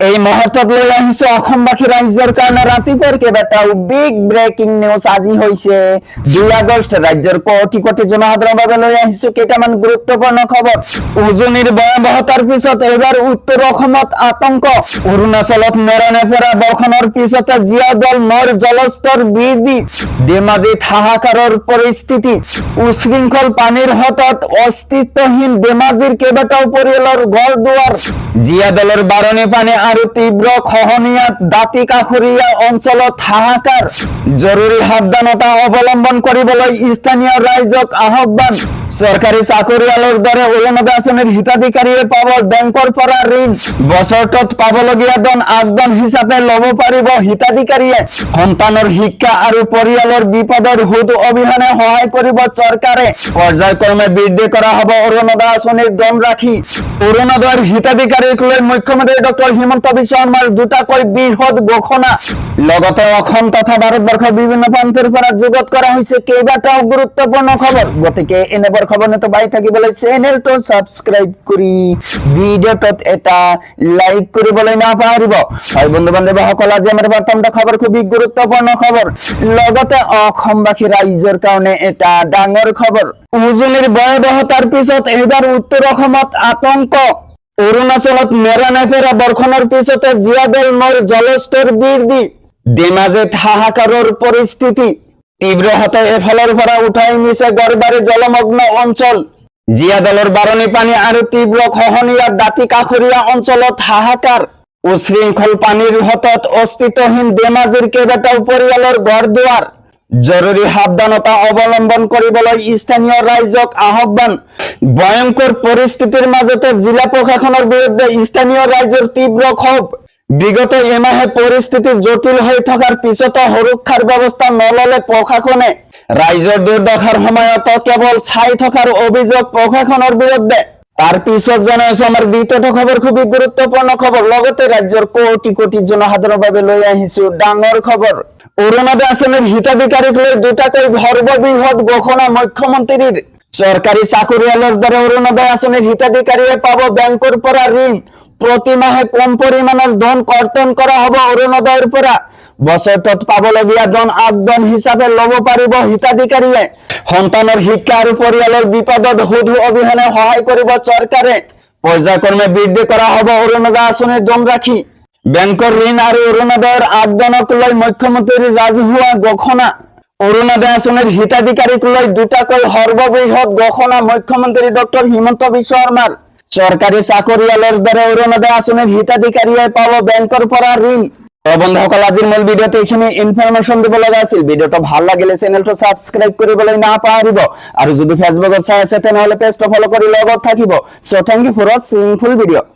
এই মুহূৰ্তত লৈ আহিছে অসমবাসী ৰাজ্যৰ কাৰণে ৰাতিপুৱাৰ কেইবাটাও বিগ ব্ৰেকিং নিউজ আজি হৈছে 2 আগষ্ট ৰাজ্যৰ কোটি কোটি জনসাধাৰণৰ বাবে লৈ আহিছো কেইটামান গুৰুত্বপূৰ্ণ খবৰ। উজনিৰ ভয়াৱহতাৰ পিছত এবাৰ উত্তৰ অসমত আতংক। অৰুণাচলত নেৰানেপেৰা বৰ্ষণৰ পিছতে জিয়াদল নৈৰ জলস্তৰ বৃদ্ধি। ধেমাজিত হাহাকাৰৰ পৰিস্থিতি। উশৃংখল পানীৰ হতত অস্তিত্বহীন ধেমাজিৰ কেইবাটাও পৰিয়ালৰ ঘৰ দুৱাৰ। জিয়াদলৰ বাৰণী পানী আৰু তীব্ৰ খহনীয়াত দাঁতি কাষৰীয়া অঞ্চলত হাহাকাৰ। জৰুৰী সাৱধানতা অৱলম্বন কৰিবলৈ স্থানীয় ৰাইজক আহ্বান। চৰকাৰী চাকৰিয়ালৰ দৰে অৰুণোদয় আঁচনিৰ হিতাধিকাৰীয়ে পাব বেংকৰ পৰা ঋণ। বছৰটোত পাবলগীয়া ধন আগধন হিচাপে ল'ব পাৰিব হিতাধিকাৰীয়ে। সন্তানৰ শিক্ষা আৰু পৰিয়ালৰ বিপদৰ সুদ অবিহনে সহায় কৰিব চৰকাৰে। পৰ্যায়ক্ৰমে বৃদ্ধি কৰা হ'ব অৰুণোদয় আঁচনিৰ ধনৰাশি। অৰুণোদয়ৰ হিতাধিকাৰীক লৈ মুখ্যমন্ত্ৰী ডক্টৰ হিমন্ত বিশ্ব শৰ্মাৰ দুটাকৈ বৃহৎ ঘোষণা। লগতে অসম তথা ভাৰতবৰ্ষৰ বিভিন্ন প্ৰান্তৰ পৰা যোগত কৰা হৈছে কেইবাটাও গুৰুত্বপূৰ্ণ খবৰ। গতিকে এনেবোৰ খবৰ নিত পাই থাকিবলৈ চেনেলটো সাবস্ক্ৰাইব কৰি ভিডিঅ'টোত এটা লাইক কৰিবলৈ নাপাহৰিব। হয় বন্ধু বান্ধৱীসকল, আজি আমাৰ প্ৰথমটা খবৰ খুবেই গুৰুত্বপূৰ্ণ খবৰ। লগতে অসমবাসী ৰাইজৰ কাৰণে এটা ডাঙৰ খবৰ। উজনিৰ ভয়াৱহতাৰ পিছত এইবাৰ উত্তৰ অসমত আতংক। অৰুণাচলত নেৰানেপেৰা বৰ্ষণৰ পিছতে জিয়াদল নৈৰ জলস্তৰ বৃদ্ধি। ধেমাজিত হাহাকাৰৰ পৰিস্থিতি। তীব্ৰ হাতে এফালৰ পৰা উঠাই নিছে গড়বাৰী জলমগ্ন অঞ্চল। জিয়াদলৰ বাৰণী পানী আৰু তীব্ৰ খহনীয়াত দাঁতি কাষৰীয়া অঞ্চলত হাহাকাৰ। উশৃংখল পানীৰ হতত অস্তিত্বহীন ধেমাজিৰ কেইবাটাও পৰিয়ালৰ ঘৰ দুৱাৰ। জৰুৰী সাৱধানতা অৱলম্বন কৰিবলৈ স্থানীয় ৰাইজক আহ্বান। ভয়ংকৰ পৰিস্থিতিৰ মাজতে জিলা প্ৰশাসনৰ বিৰুদ্ধে স্থানীয় ৰাইজৰ তীব্ৰ ক্ষোভ। বিগত এমাহে পৰিস্থিতি জটিল হৈ থকাৰ পিছতো সুৰক্ষাৰ ব্যৱস্থা নললে প্ৰশাসনে। ৰাইজৰ দুৰ্দশাৰ সময়ত কেৱল চাই থকাৰ অভিযোগ প্ৰশাসনৰ বিৰুদ্ধে। তাৰ পিছত জনাইছো আমাৰ দ্বিতীয়টো খবৰ খুবেই গুৰুত্বপূৰ্ণ খবৰ। লগতে ৰাজ্যৰ কোটি কোটি জনসাধাৰণৰ বাবে লৈ আহিছো ডাঙৰ খবৰ। অৰুণোদয় আঁচনিৰ হিতাধিকাৰীক লৈ দুটাকৈ সৰ্ববৃহৎ ঘোষণা মুখ্যমন্ত্ৰীৰ। চৰকাৰী চাকৰিয়ালৰ দৰে অৰুণোদয় আঁচনিৰ হিতাধিকাৰীয়ে পাব বেংকৰ পৰা ঋণ। প্ৰতি মাহে কম পৰিমাণৰ ধন কৰ্তন কৰা হ'ব অৰুণোদয়ৰ পৰা। বছৰটোত পাবলগীয়া ধন আগধন হিচাপে ল'ব পাৰিব হিতাধিকাৰীয়ে। সন্তানৰ শিক্ষা আৰু পৰিয়ালৰ বিপদত সুদ অবিহনে সহায় কৰিব চৰকাৰে। পৰ্যায়ক্ৰমে বৃদ্ধি কৰা হ'ব অৰুণোদয় আঁচনিৰ ধনৰাশি। বেংকৰ ঋণ আৰু অৰুণোদয়ৰ আগধনক লৈ মুখ্যমন্ত্ৰীৰ ৰাজহুৱা ঘোষণা। অৰুণোদয় আঁচনিৰ হিতাধিকাৰীক লৈ দুটাকৈ সৰ্ববৃহৎ ঘোষণা মুখ্যমন্ত্ৰী ডক্টৰ হিমন্ত বিশ্ব শৰ্মাৰ। চৰকাৰী চাকৰিয়ালৰ দৰে অৰুণোদয় আঁচনিৰ হিতাধিকাৰীয়ে পাব বেংকৰ পৰা ঋণ। বন্ধুসকল, আজিৰ মূল ভিডিঅ'ত এইখিনি ইনফৰমেশ্যন দিব লগা আছিল। ভিডিঅ'টো ভাল লাগিলে চেনেলটো সাবস্ক্ৰাইব কৰিবলৈ নাপাহৰিব। আৰু যদি ফেচবুকত চাই আছে তেনেহ'লে পেজটো ফলো কৰি লগত থাকিব। So thank you for watching full video'.